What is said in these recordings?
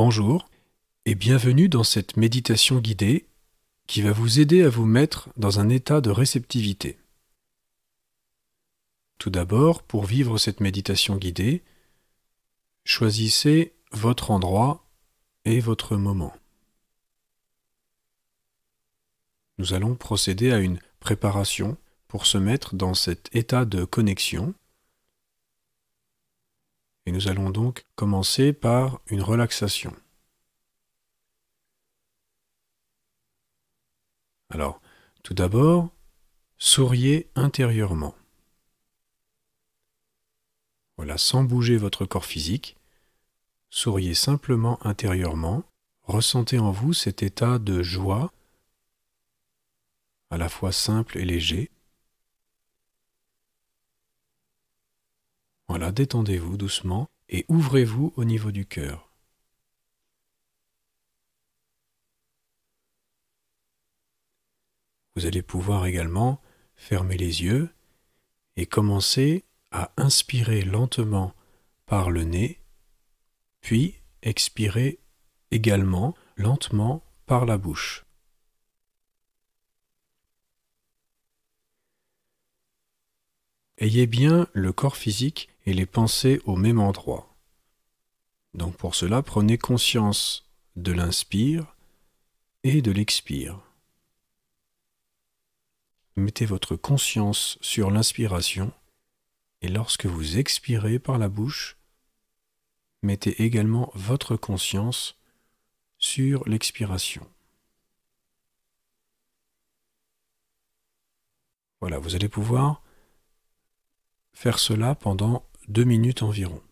Bonjour et bienvenue dans cette méditation guidée qui va vous aider à vous mettre dans un état de réceptivité. Tout d'abord, pour vivre cette méditation guidée, choisissez votre endroit et votre moment. Nous allons procéder à une préparation pour se mettre dans cet état de connexion. Et nous allons donc commencer par une relaxation. Alors, tout d'abord, souriez intérieurement. Voilà, sans bouger votre corps physique, souriez simplement intérieurement, ressentez en vous cet état de joie, à la fois simple et léger. Voilà, détendez-vous doucement et ouvrez-vous au niveau du cœur. Vous allez pouvoir également fermer les yeux et commencer à inspirer lentement par le nez, puis expirer également lentement par la bouche. Ayez bien le corps physique et les pensées au même endroit. Donc pour cela, prenez conscience de l'inspire et de l'expire. Mettez votre conscience sur l'inspiration et lorsque vous expirez par la bouche, mettez également votre conscience sur l'expiration. Voilà, vous allez pouvoir faire cela pendant 2 minutes environ.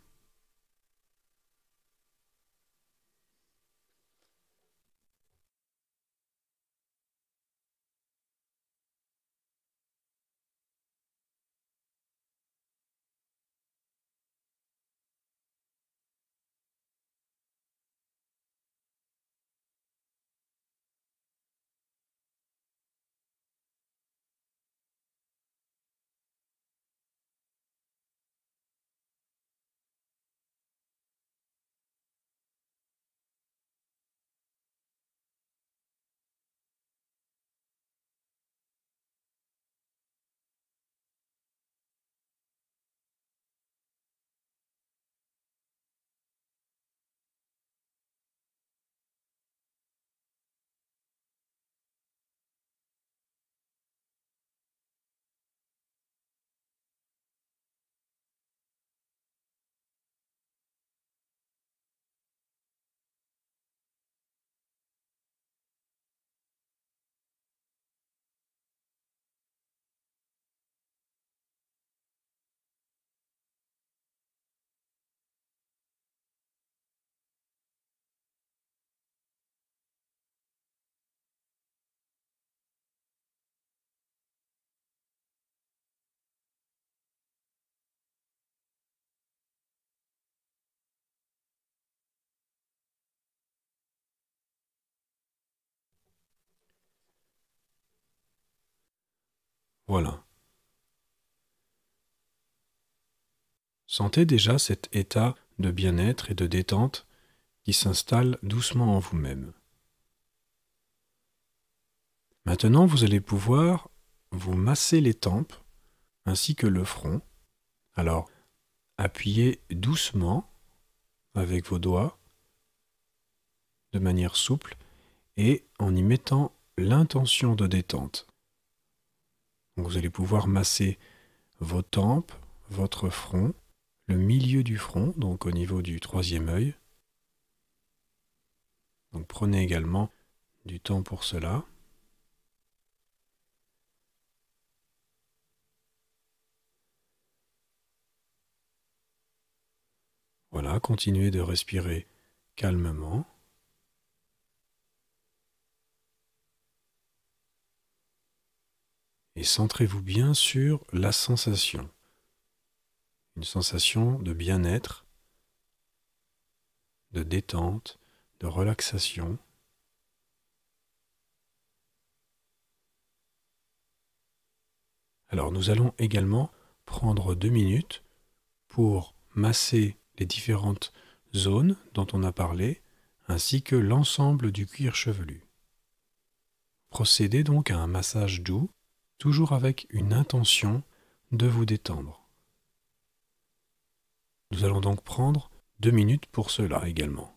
Voilà. Sentez déjà cet état de bien-être et de détente qui s'installe doucement en vous-même. Maintenant, vous allez pouvoir vous masser les tempes ainsi que le front. Alors, appuyez doucement avec vos doigts, de manière souple, et en y mettant l'intention de détente. Donc, vous allez pouvoir masser vos tempes, votre front, le milieu du front, donc au niveau du 3e œil. Donc prenez également du temps pour cela. Voilà, continuez de respirer calmement. Et centrez-vous bien sur la sensation. Une sensation de bien-être, de détente, de relaxation. Alors nous allons également prendre 2 minutes pour masser les différentes zones dont on a parlé, ainsi que l'ensemble du cuir chevelu. Procédez donc à un massage doux, toujours avec une intention de vous détendre. Nous allons donc prendre 2 minutes pour cela également.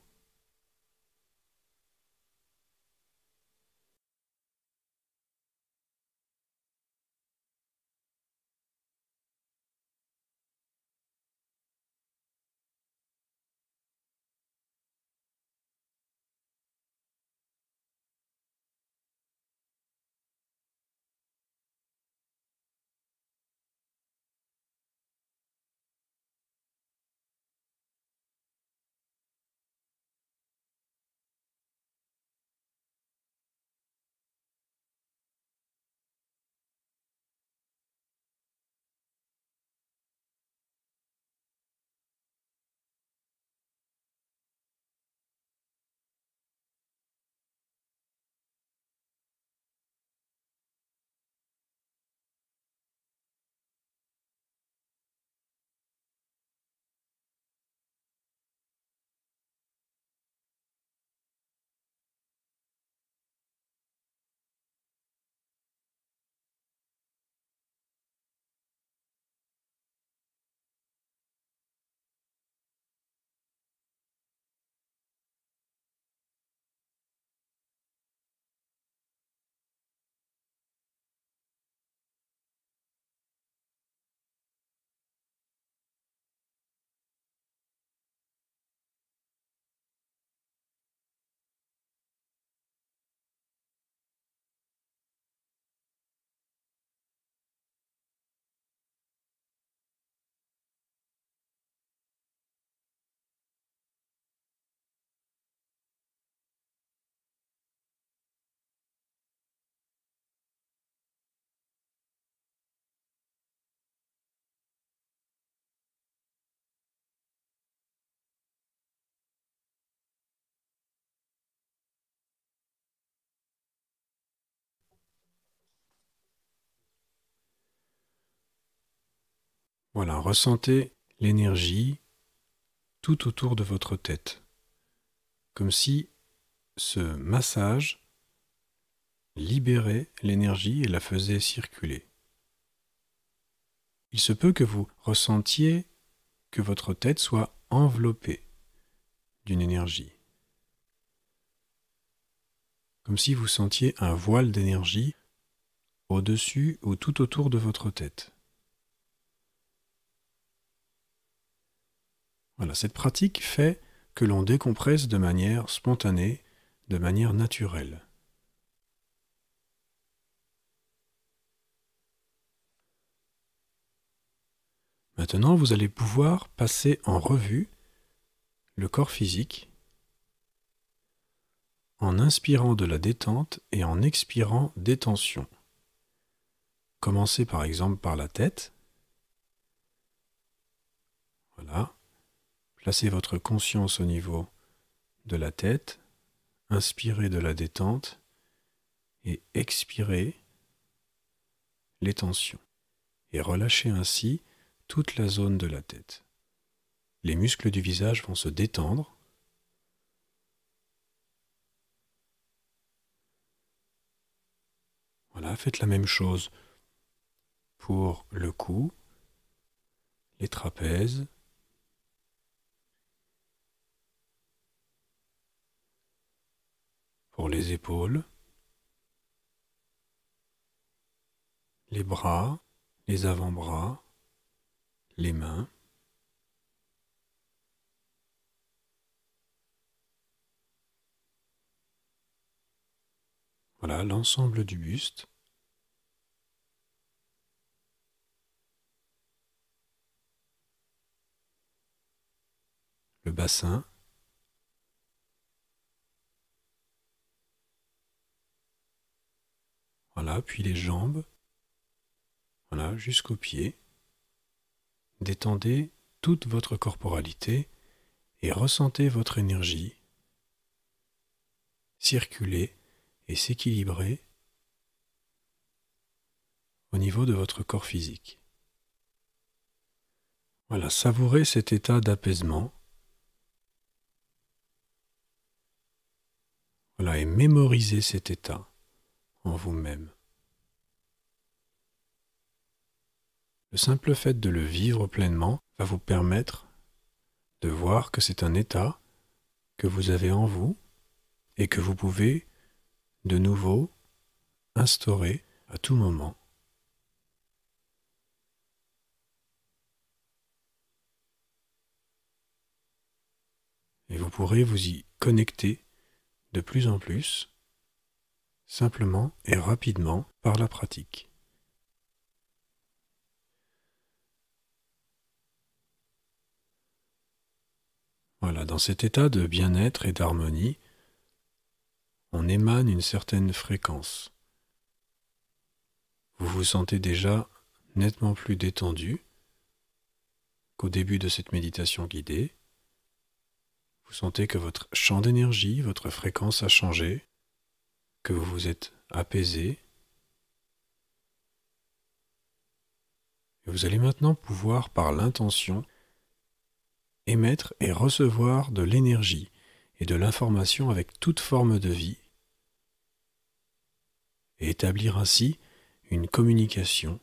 Voilà, ressentez l'énergie tout autour de votre tête, comme si ce massage libérait l'énergie et la faisait circuler. Il se peut que vous ressentiez que votre tête soit enveloppée d'une énergie, comme si vous sentiez un voile d'énergie au-dessus ou tout autour de votre tête. Voilà, cette pratique fait que l'on décompresse de manière spontanée, de manière naturelle. Maintenant, vous allez pouvoir passer en revue le corps physique en inspirant de la détente et en expirant des tensions. Commencez par exemple par la tête. Voilà. Placez votre conscience au niveau de la tête, inspirez de la détente et expirez les tensions. Et relâchez ainsi toute la zone de la tête. Les muscles du visage vont se détendre. Voilà, faites la même chose pour le cou, les trapèzes, pour les épaules, les bras, les avant-bras, les mains. Voilà l'ensemble du buste. Le bassin. Voilà, puis les jambes. Voilà, jusqu'aux pieds. Détendez toute votre corporalité et ressentez votre énergie circuler et s'équilibrer au niveau de votre corps physique. Voilà, savourez cet état d'apaisement. Voilà, et mémorisez cet état en vous-même. Le simple fait de le vivre pleinement va vous permettre de voir que c'est un état que vous avez en vous et que vous pouvez de nouveau instaurer à tout moment. Et vous pourrez vous y connecter de plus en plus, simplement et rapidement par la pratique. Voilà, dans cet état de bien-être et d'harmonie, on émane une certaine fréquence. Vous vous sentez déjà nettement plus détendu qu'au début de cette méditation guidée. Vous sentez que votre champ d'énergie, votre fréquence a changé, que vous vous êtes apaisé. Et vous allez maintenant pouvoir, par l'intention, émettre et recevoir de l'énergie et de l'information avec toute forme de vie et établir ainsi une communication.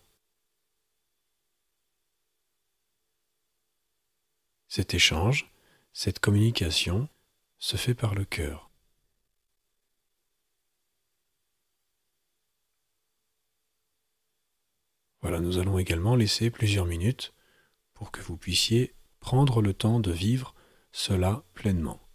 Cet échange, cette communication se fait par le cœur. Voilà, nous allons également laisser plusieurs minutes pour que vous puissiez prendre le temps de vivre cela pleinement.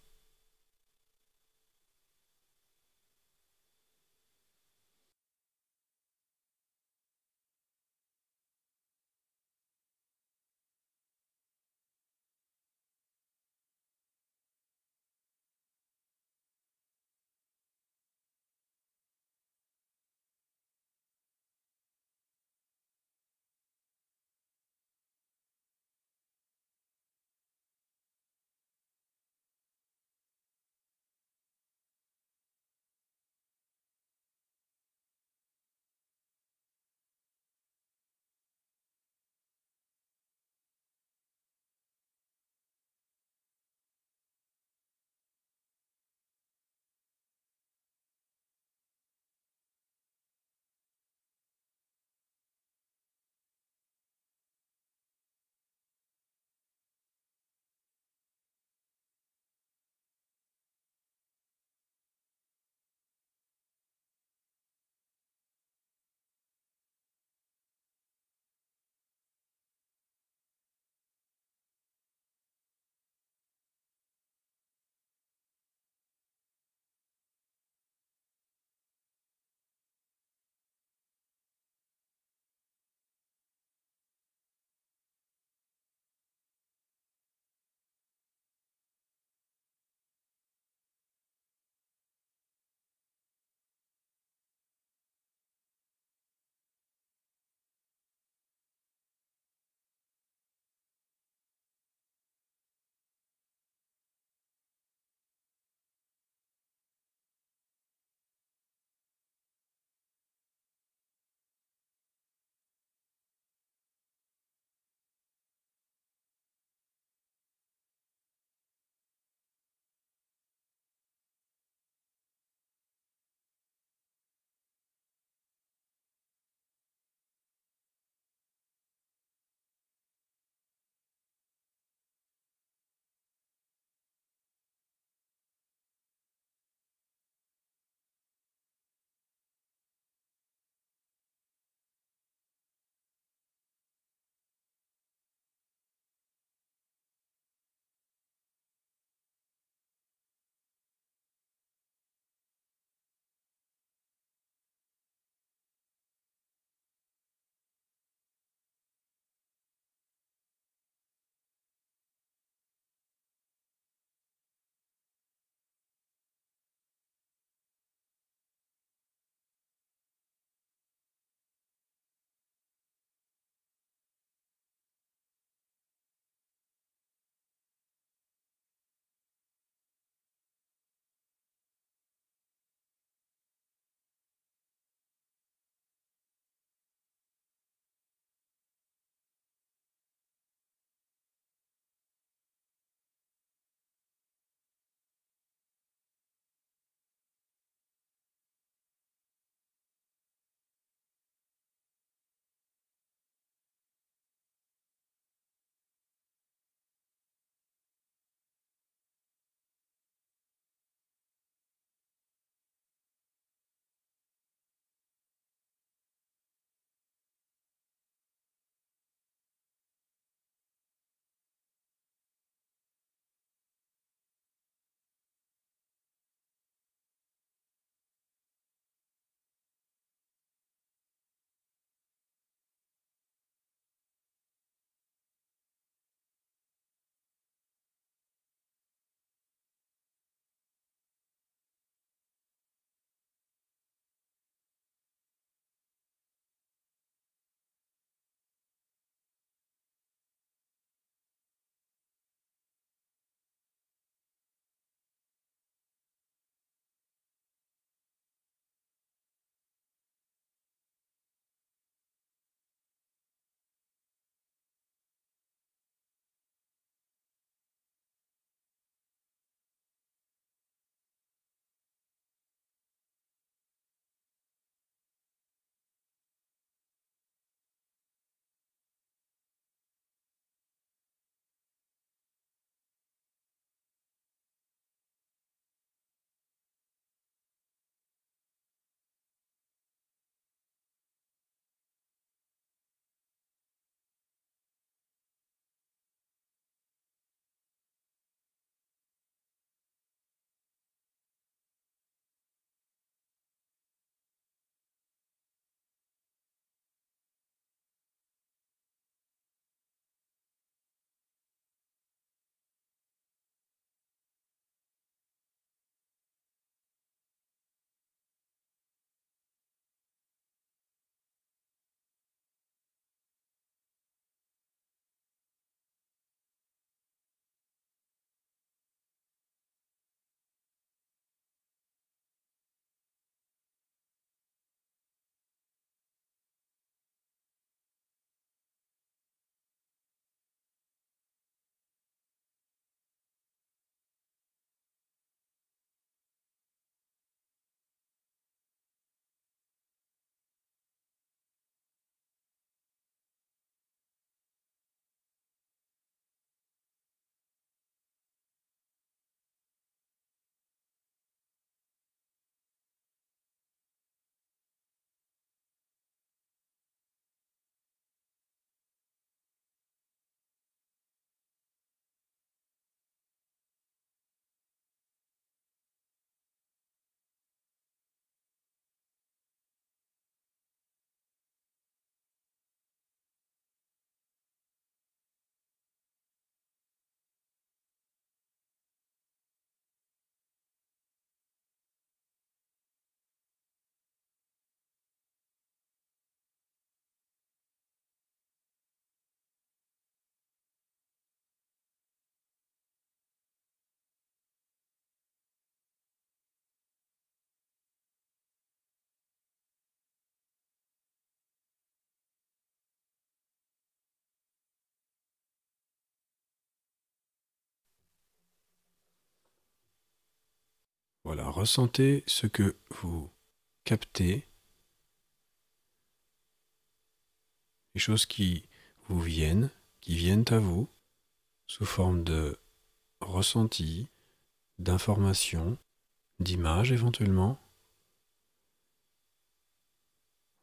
Voilà, ressentez ce que vous captez, les choses qui vous viennent, qui viennent à vous, sous forme de ressenti, d'informations, d'images éventuellement.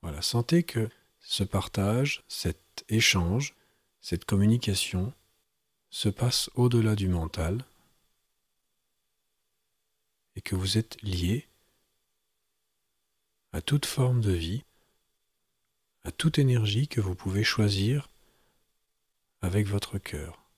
Voilà, sentez que ce partage, cet échange, cette communication se passe au-delà du mental et que vous êtes lié à toute forme de vie, à toute énergie que vous pouvez choisir avec votre cœur.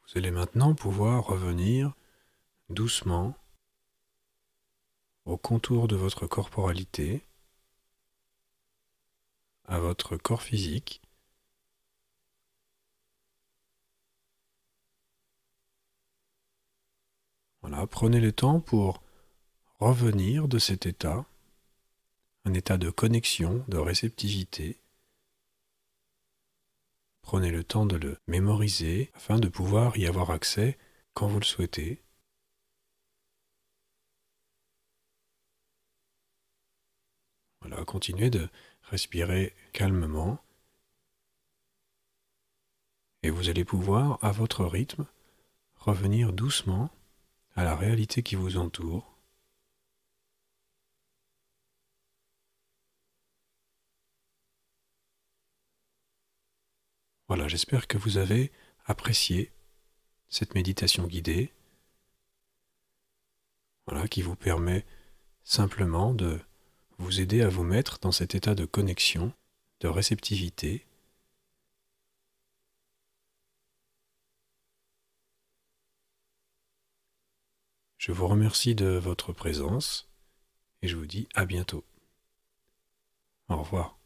Vous allez maintenant pouvoir revenir doucement au contour de votre corporalité, à votre corps physique. Voilà, prenez le temps pour revenir de cet état, un état de connexion, de réceptivité. Prenez le temps de le mémoriser afin de pouvoir y avoir accès quand vous le souhaitez. Voilà, continuez de respirer calmement et vous allez pouvoir, à votre rythme, revenir doucement à la réalité qui vous entoure. Voilà, j'espère que vous avez apprécié cette méditation guidée, voilà, qui vous permet simplement de vous aider à vous mettre dans cet état de connexion, de réceptivité. Je vous remercie de votre présence et je vous dis à bientôt. Au revoir.